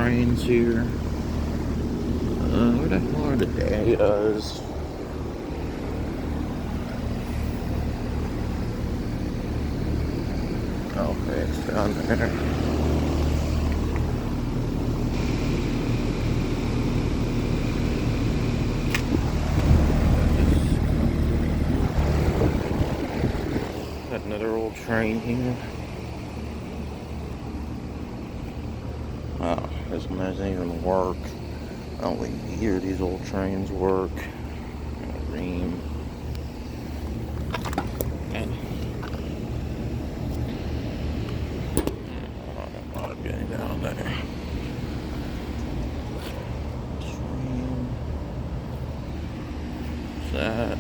trains here. Where the hell are the datas? Okay, it's down there. Got another old train here. Oh, this one doesn't even work. I don't think either of these old trains work. Rheem. And I'm not getting down there. Rheem. What's that?